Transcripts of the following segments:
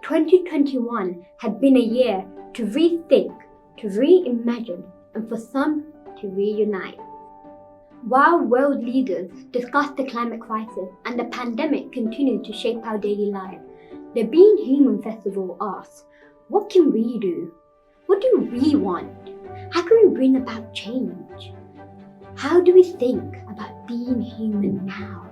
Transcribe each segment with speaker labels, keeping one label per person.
Speaker 1: 2021 had been a year to rethink, to reimagine, and for some to reunite. While world leaders discussed the climate crisis and the pandemic continued to shape our daily lives, the Being Human Festival asks, what can we do? What do we want? How can we bring about change? How do we think about being human now?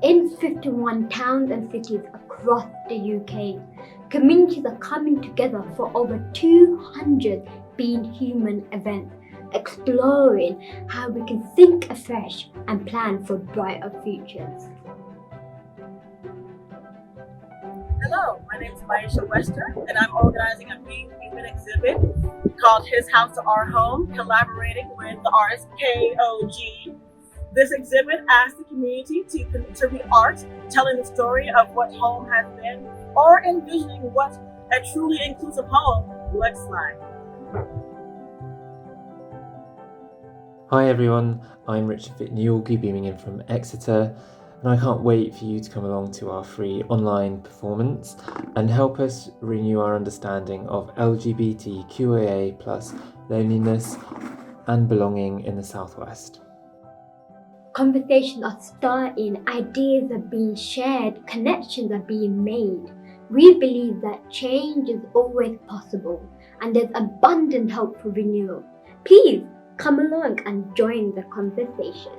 Speaker 1: In 51 towns and cities across the UK, communities are coming together for over 200 Being Human events, exploring how we can think afresh and plan for brighter futures.
Speaker 2: Hello, my name is Maisha Wester, and I'm organizing a Being Human exhibit called His House to Our Home, collaborating with the artist KOG. This exhibit asks the community to contribute art, telling the story of what home has been, or envisioning what a truly inclusive home looks like.
Speaker 3: Hi everyone, I'm Richard Vitniorgi, beaming in from Exeter, and I can't wait for you to come along to our free online performance and help us renew our understanding of LGBTQIA+ loneliness and belonging in the Southwest.
Speaker 1: Conversations are starting, ideas are being shared, connections are being made. We believe that change is always possible and there's abundant hope for renewal. Please come along and join the conversation.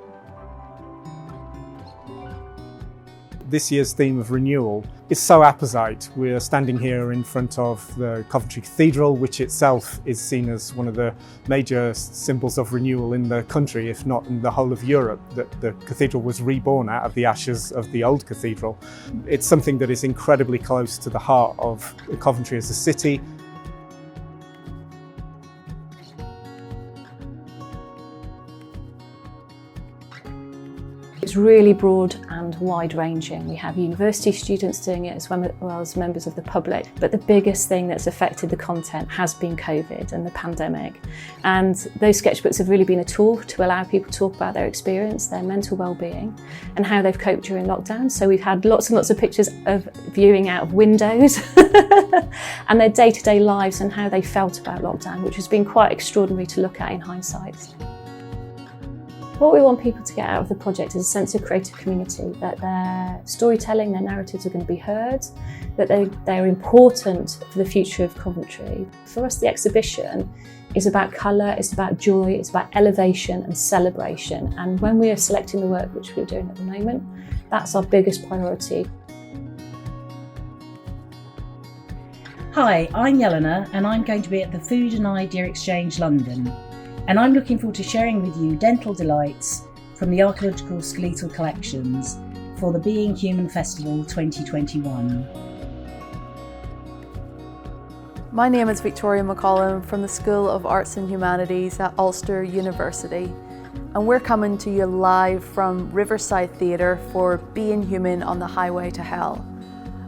Speaker 4: This year's theme of renewal is so apposite. We're standing here in front of the Coventry Cathedral, which itself is seen as one of the major symbols of renewal in the country, if not in the whole of Europe. That the cathedral was reborn out of the ashes of the old cathedral. It's something that is incredibly close to the heart of Coventry as a city.
Speaker 5: It's really broad and wide-ranging. We have university students doing it as well as members of the public. But the biggest thing that's affected the content has been COVID and the pandemic. And those sketchbooks have really been a tool to allow people to talk about their experience, their mental well-being, and how they've coped during lockdown. So we've had lots and lots of pictures of viewing out of windows and their day-to-day lives and how they felt about lockdown, which has been quite extraordinary to look at in hindsight. What we want people to get out of the project is a sense of creative community, that their storytelling, their narratives are going to be heard, that they're important for the future of Coventry. For us, the exhibition is about colour, it's about joy, it's about elevation and celebration. And when we are selecting the work, which we're doing at the moment, that's our biggest priority.
Speaker 6: Hi, I'm Yelena and I'm going to be at the Food and Idea Exchange London. And I'm looking forward to sharing with you dental delights from the archaeological skeletal collections for the Being Human Festival 2021.
Speaker 7: My name is Victoria McCollum from the School of Arts and Humanities at Ulster University, and we're coming to you live from Riverside Theatre for Being Human on the Highway to Hell.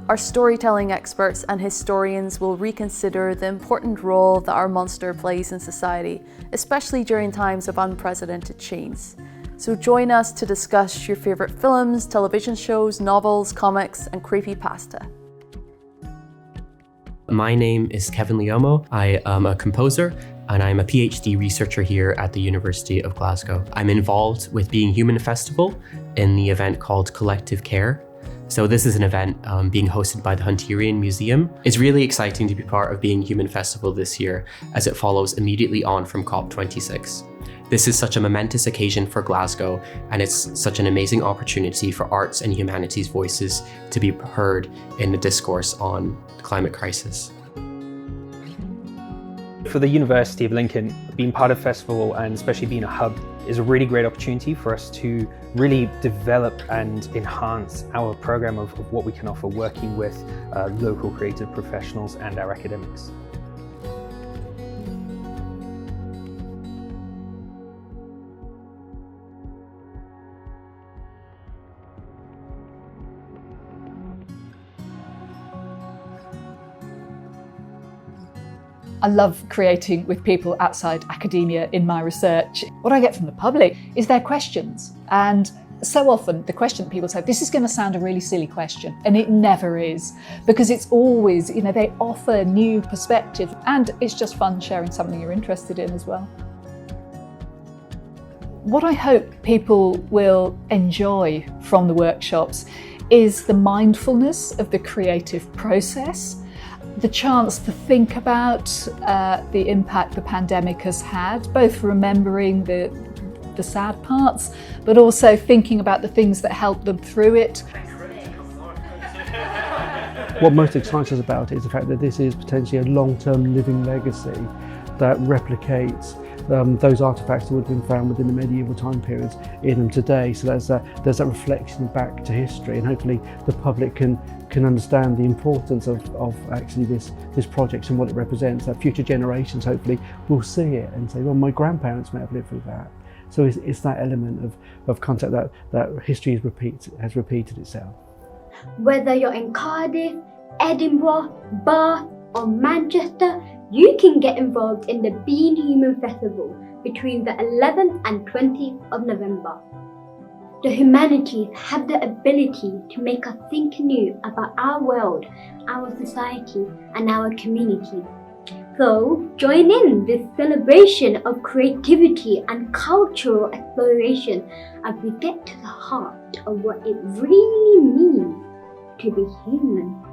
Speaker 7: Our storytelling experts and historians will reconsider the important role that our monster plays in society, especially during times of unprecedented change. So join us to discuss your favourite films, television shows, novels, comics, and creepypasta.
Speaker 8: My name is Kevin Leomo. I am a composer and I'm a PhD researcher here at the University of Glasgow. I'm involved with Being Human Festival in the event called Collective Care. So this is an event being hosted by the Hunterian Museum. It's really exciting to be part of Being Human Festival this year as it follows immediately on from COP26. This is such a momentous occasion for Glasgow, and it's such an amazing opportunity for arts and humanities voices to be heard in the discourse on the climate crisis.
Speaker 9: For the University of Lincoln, being part of the festival and especially being a hub is a really great opportunity for us to really develop and enhance our program of what we can offer working with local creative professionals and our academics.
Speaker 10: I love creating with people outside academia in my research. What I get from the public is their questions, and So often the question that people say, this is going to sound a really silly question, and it never is, because it's always, they offer new perspective, and it's just fun sharing something you're interested in as well. What I hope people will enjoy from the workshops is the mindfulness of the creative process, the chance to think about the impact the pandemic has had, both remembering the sad parts, but also thinking about the things that helped them through it.
Speaker 11: What most excites us about it is the fact that this is potentially a long-term living legacy that replicates those artefacts that would have been found within the medieval time periods in them today. So there's that reflection back to history, and hopefully the public can understand the importance of actually this project and what it represents. That future generations hopefully will see it and say, well, my grandparents may have lived through that. So it's that element of contact that history has repeated itself.
Speaker 1: Whether you're in Cardiff, Edinburgh, Bath or Manchester, you can get involved in the Being Human Festival between the 11th and 20th of November. The Humanities have the ability to make us think new about our world, our society and our community. So join in this celebration of creativity and cultural exploration as we get to the heart of what it really means to be human.